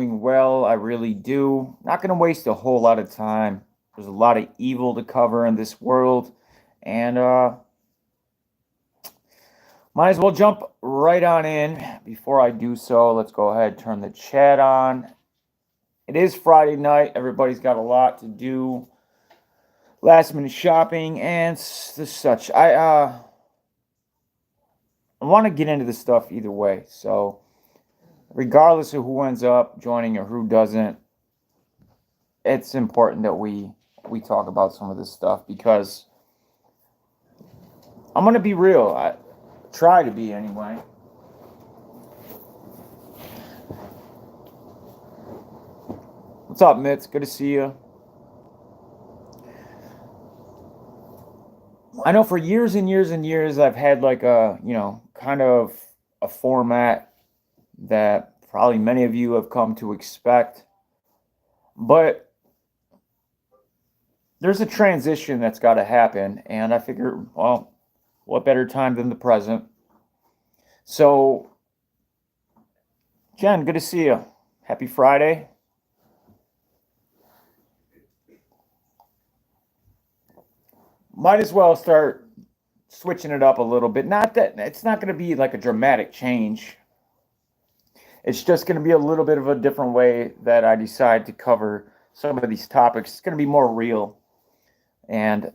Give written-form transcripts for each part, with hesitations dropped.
doing well. I really do. Not going to waste a whole lot of time. There's a lot of evil to cover in this world. And might as well jump right on in. Before I do so, let's go ahead and turn the chat on. It is Friday night. Everybody's got a lot to do. Last minute shopping and such. I want to get into this stuff either way. So regardless of who ends up joining or who doesn't, it's important that we talk about some of this stuff, because I'm going to be real. I try to be anyway. What's up, Mitz? Good to see you. I know for years and years and years I've had like a, kind of a format that probably many of you have come to expect. But there's a transition that's got to happen, and I figured, well, what better time than the present? So, Jen, good to see you. Happy Friday. Might as well start switching it up a little bit. Not that it's not going to be like a dramatic change. It's just going to be a little bit of a different way that I decide to cover some of these topics. It's going to be more real. And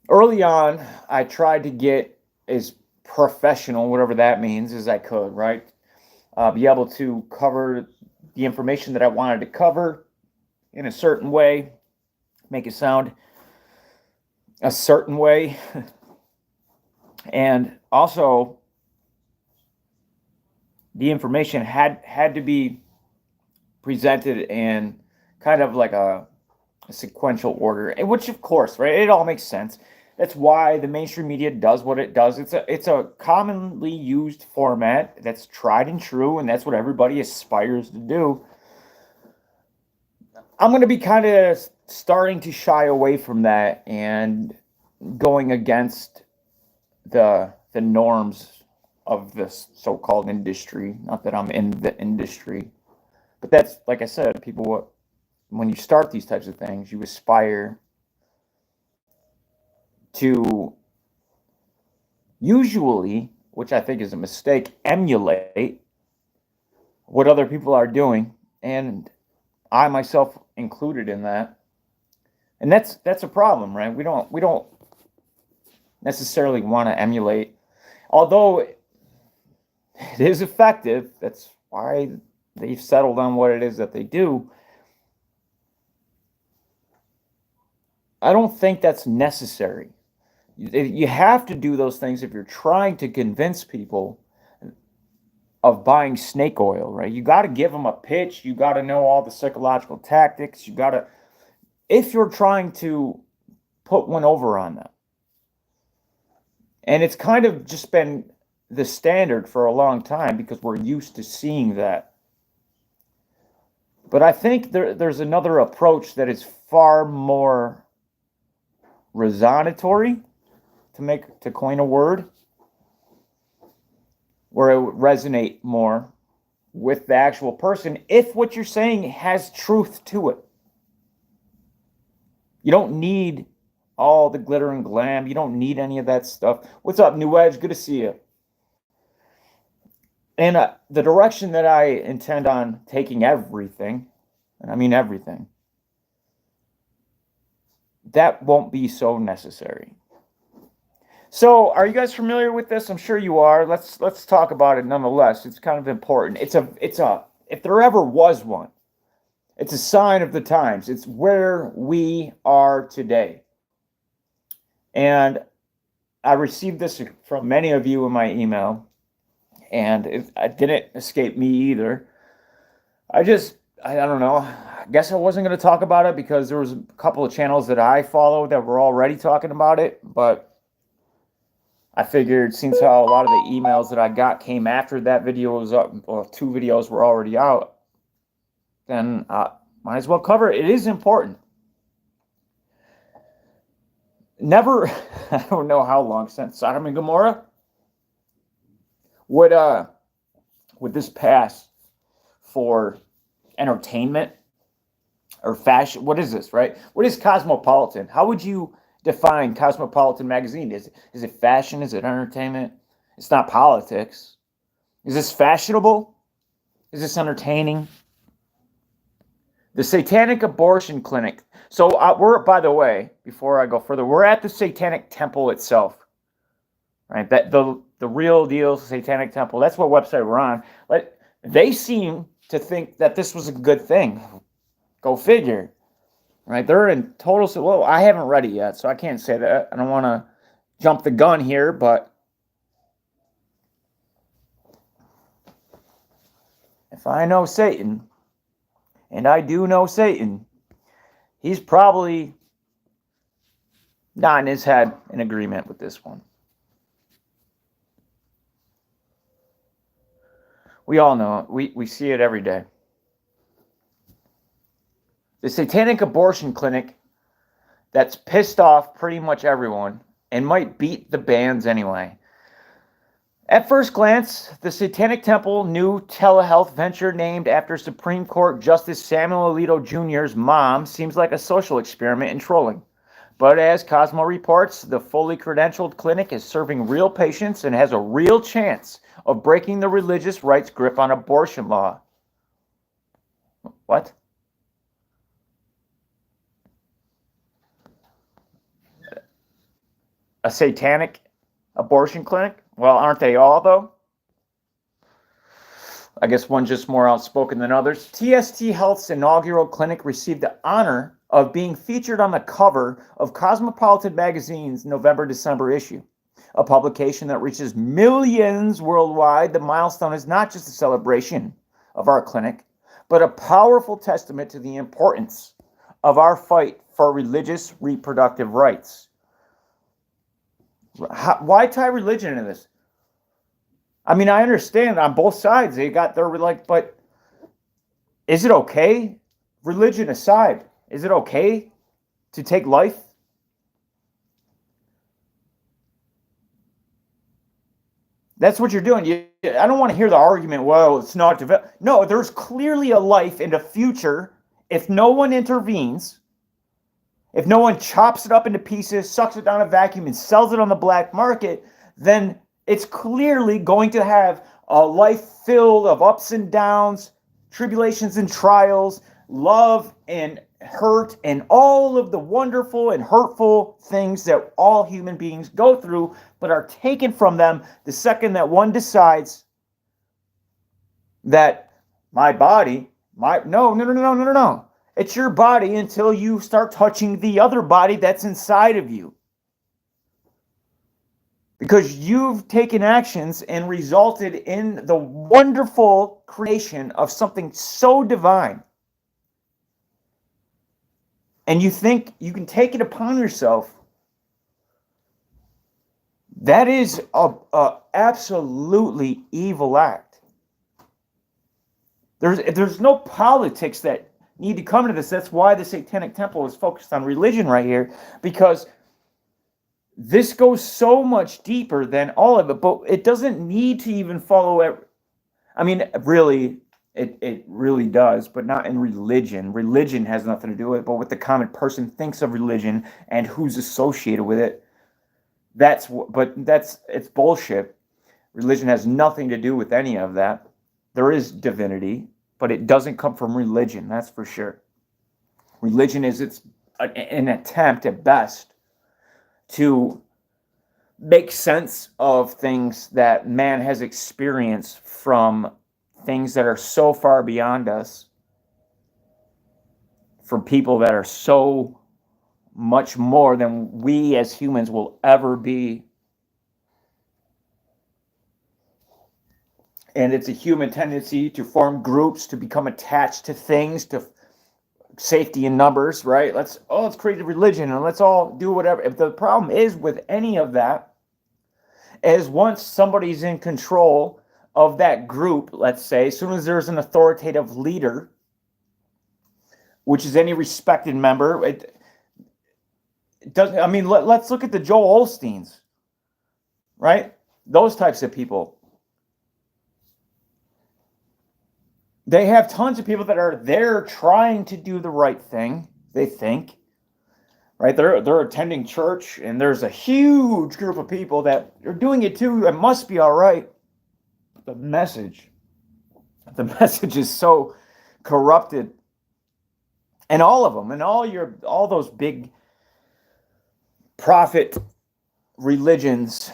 early on, I tried to get as professional, whatever that means, as I could, right? Be able to cover the information that I wanted to cover in a certain way, make it sound a certain way. And also, the information had to be presented in kind of like a sequential order, which of course, right, it all makes sense. That's why the mainstream media does what it does. It's a commonly used format that's tried and true, and that's what everybody aspires to do. I'm going to be kind of starting to shy away from that and going against the norms of this so-called industry. Not that I'm in the industry, but that's, like I said, people, when you start these types of things, you aspire to usually, which I think is a mistake, emulate what other people are doing, and I myself included in that. And that's a problem, right? We don't necessarily want to emulate, although it is effective. That's why they've settled on what it is that they do. I don't think that's necessary. You have to do those things if you're trying to convince people of buying snake oil, right? You got to give them a pitch. You got to know all the psychological tactics. You got to, if you're trying to put one over on them. And it's kind of just been the standard for a long time because we're used to seeing that. But I think there's another approach that is far more resonatory, to coin a word, where it would resonate more with the actual person if what you're saying has truth to it. You don't need all the glitter and glam. You don't need any of that stuff. What's up, New Edge? Good to see you. And the direction that I intend on taking everything, and I mean everything, that won't be so necessary. So, are you guys familiar with this? I'm sure you are. Let's talk about it nonetheless. It's kind of important. It's a if there ever was one, it's a sign of the times. It's where we are today. And I received this from many of you in my email, and it didn't escape me either. I don't know. I guess I wasn't going to talk about it because there was a couple of channels that I followed that were already talking about it, but I figured since how a lot of the emails that I got came after that video was up, well, 2 videos were already out, then might as well cover it. It is important. Never, I don't know how long since Sodom and Gomorrah would this pass for entertainment or fashion. What is this, right? What is cosmopolitan? How would you define Cosmopolitan magazine? Is it fashion? Is it entertainment? It's not politics. Is this fashionable? Is this entertaining? The Satanic Abortion Clinic. So we're, by the way, before I go further, we're at the Satanic Temple itself, right? That the real deal Satanic Temple. That's what website we're on. But they seem to think that this was a good thing. Go figure, right? They're in total. Well, I haven't read it yet, so I can't say that. I don't want to jump the gun here, but if I know Satan, and I do know Satan, he's probably nodding his head in agreement with this one. We all know it. We see it every day. The Satanic Abortion Clinic that's pissed off pretty much everyone and might beat the bands anyway. At first glance, the Satanic Temple new telehealth venture named after Supreme Court Justice Samuel Alito Jr.'s mom seems like a social experiment in trolling. But as Cosmo reports, the fully credentialed clinic is serving real patients and has a real chance of breaking the religious rights grip on abortion law. What? A satanic abortion clinic? Well, aren't they all, though? I guess one just more outspoken than others. TST Health's inaugural clinic received the honor of being featured on the cover of Cosmopolitan magazine's November-December issue, a publication that reaches millions worldwide. The milestone is not just a celebration of our clinic, but a powerful testament to the importance of our fight for religious reproductive rights. Why tie religion into this? I mean, I understand on both sides they got their but is it okay? Religion aside, is it okay to take life? That's what you're doing. I don't want to hear the argument, well, it's not developed. No, there's clearly a life in the future if no one intervenes. If no one chops it up into pieces, sucks it down a vacuum, and sells it on the black market, then it's clearly going to have a life filled of ups and downs, tribulations and trials, love and hurt, and all of the wonderful and hurtful things that all human beings go through, but are taken from them the second that one decides that my body, no. It's your body until you start touching the other body that's inside of you. Because you've taken actions and resulted in the wonderful creation of something so divine. And you think you can take it upon yourself. That is a absolutely evil act. There's no politics that need to come to this. That's why the Satanic Temple is focused on religion right here, because this goes so much deeper than all of it, but it doesn't need to even follow. I mean, really, it really does, but not in religion. Religion has nothing to do with it, but what the common person thinks of religion and who's associated with it. It's bullshit. Religion has nothing to do with any of that. There is divinity, but it doesn't come from religion, that's for sure. Religion is an attempt at best to make sense of things that man has experienced from things that are so far beyond us, from people that are so much more than we as humans will ever be. And it's a human tendency to form groups, to become attached to things, to safety in numbers, right? Let's create a religion and let's all do whatever. If the problem is with any of that, is once somebody's in control of that group, let's say, as soon as there's an authoritative leader, which is any respected member, it doesn't. I mean, let's look at the Joel Osteens, right? Those types of people. they have tons of people that are there trying to do the right thing, they think. Right? They're attending church, and there's a huge group of people that are doing it too. It must be all right. The message is so corrupted, and all of them, and all those big prophet religions,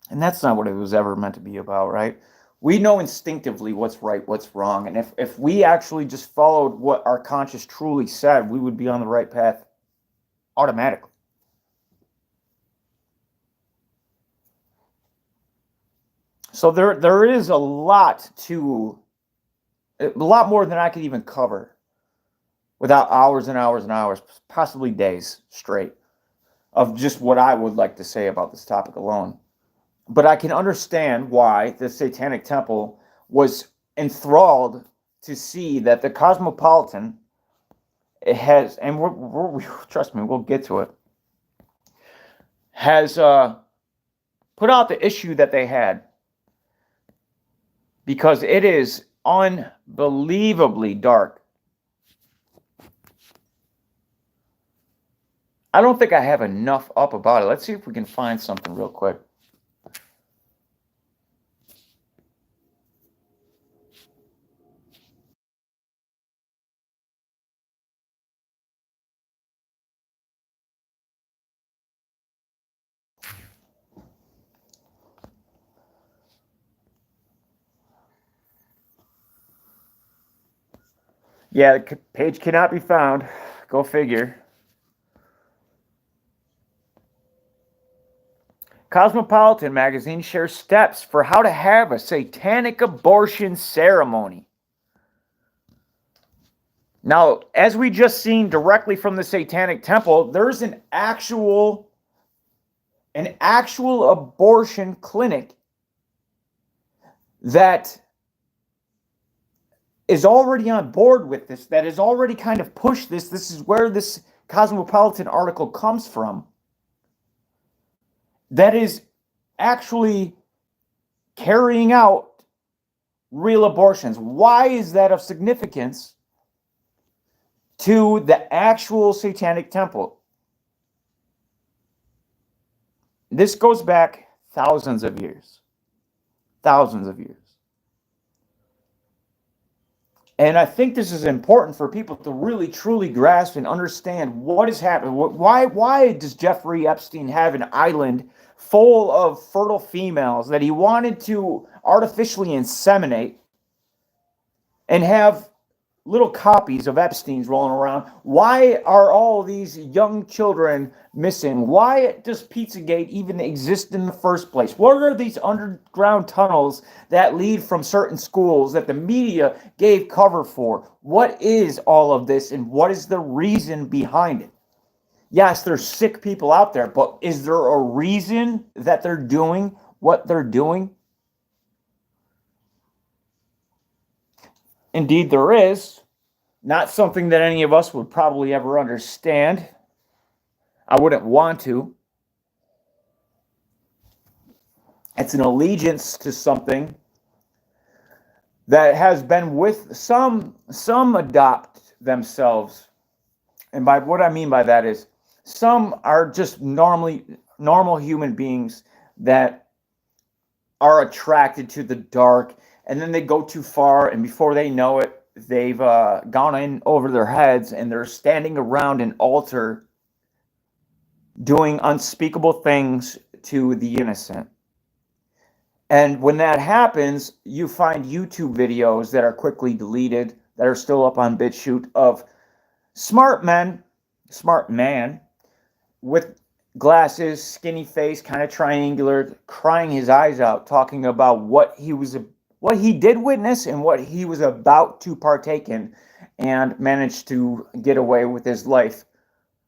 and that's not what it was ever meant to be about, right? We know instinctively what's right, what's wrong, and if we actually just followed what our conscience truly said, we would be on the right path automatically. So there is a lot more than I could even cover without hours and hours and hours, possibly days straight, of just what I would like to say about this topic alone. But I can understand why the Satanic Temple was enthralled to see that the Cosmopolitan has, and trust me, we'll get to it, has put out the issue that they had, because it is unbelievably dark. I don't think I have enough up about it. Let's see if we can find something real quick. Yeah, the page cannot be found. Go figure. Cosmopolitan magazine shares steps for how to have a satanic abortion ceremony. Now, as we just seen directly from the Satanic Temple, there's an actual abortion clinic that is already on board with this, that has already kind of pushed this. This is where this Cosmopolitan article comes from. That is actually carrying out real abortions. Why is that of significance to the actual Satanic Temple? This goes back thousands of years. Thousands of years. And I think this is important for people to really, truly grasp and understand what is happening. Why does Jeffrey Epstein have an island full of fertile females that he wanted to artificially inseminate and have little copies of Epstein's rolling around? Why are all these young children missing? Why does Pizzagate even exist in the first place? What are these underground tunnels that lead from certain schools that the media gave cover for? What is all of this, and what is the reason behind it? Yes, there's sick people out there, but is there a reason that they're doing what they're doing? Indeed, there is. Not something that any of us would probably ever understand. I wouldn't want to. It's an allegiance to something that has been with some adopt themselves. And by what I mean by that is some are just normal human beings that are attracted to the dark, and then they go too far, and before they know it, they've gone in over their heads, and they're standing around an altar doing unspeakable things to the innocent. And when that happens, you find YouTube videos that are quickly deleted, that are still up on BitChute, of smart man with glasses, skinny face, kind of triangular, crying his eyes out, talking about what he did witness and what he was about to partake in, and managed to get away with his life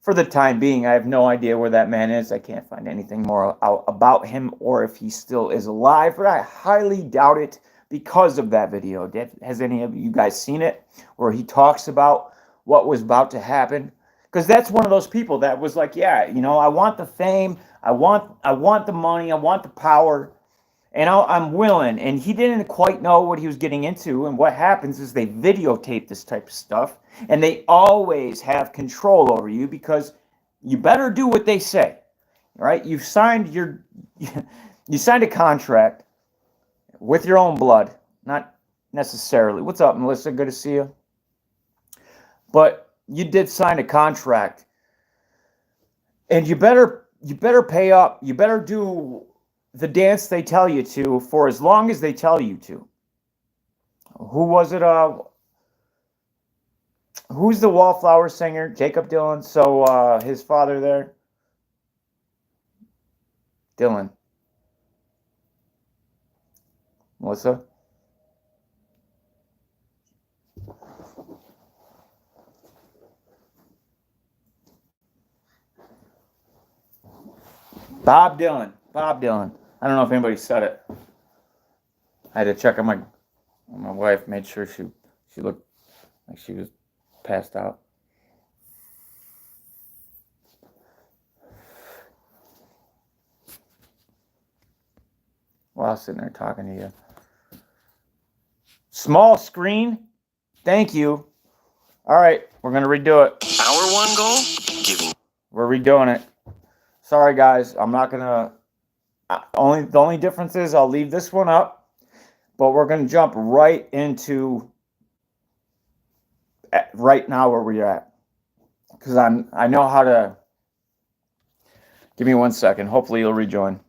for the time being. I have no idea where that man is. I can't find anything more out about him, or if he still is alive, but I highly doubt it because of that video. Has any of you guys seen it, where he talks about what was about to happen? Because that's one of those people that was like, yeah, I want the fame, I want the money, I want the power, And I'm willing. And he didn't quite know what he was getting into. And what happens is they videotape this type of stuff, and they always have control over you because you better do what they say. All right? You signed a contract with your own blood, not necessarily. What's up, Melissa? Good to see you. But you did sign a contract, and you better pay up. You better do the dance they tell you to for as long as they tell you to. Who was it? Who's the Wallflower singer? Jacob Dylan. So his father there, Dylan. Melissa. Bob Dylan. Bob Dylan. I don't know if anybody said it. I had to check on my wife, made sure she looked like she was passed out. While I was sitting there talking to you. Small screen. Thank you. All right, we're gonna redo it. Our one goal, giving. We're redoing it. Sorry, guys. I'm not gonna. The only difference is I'll leave this one up, but we're gonna jump right into right now where we're at, because I know how to. Give me 1 second. Hopefully you'll rejoin.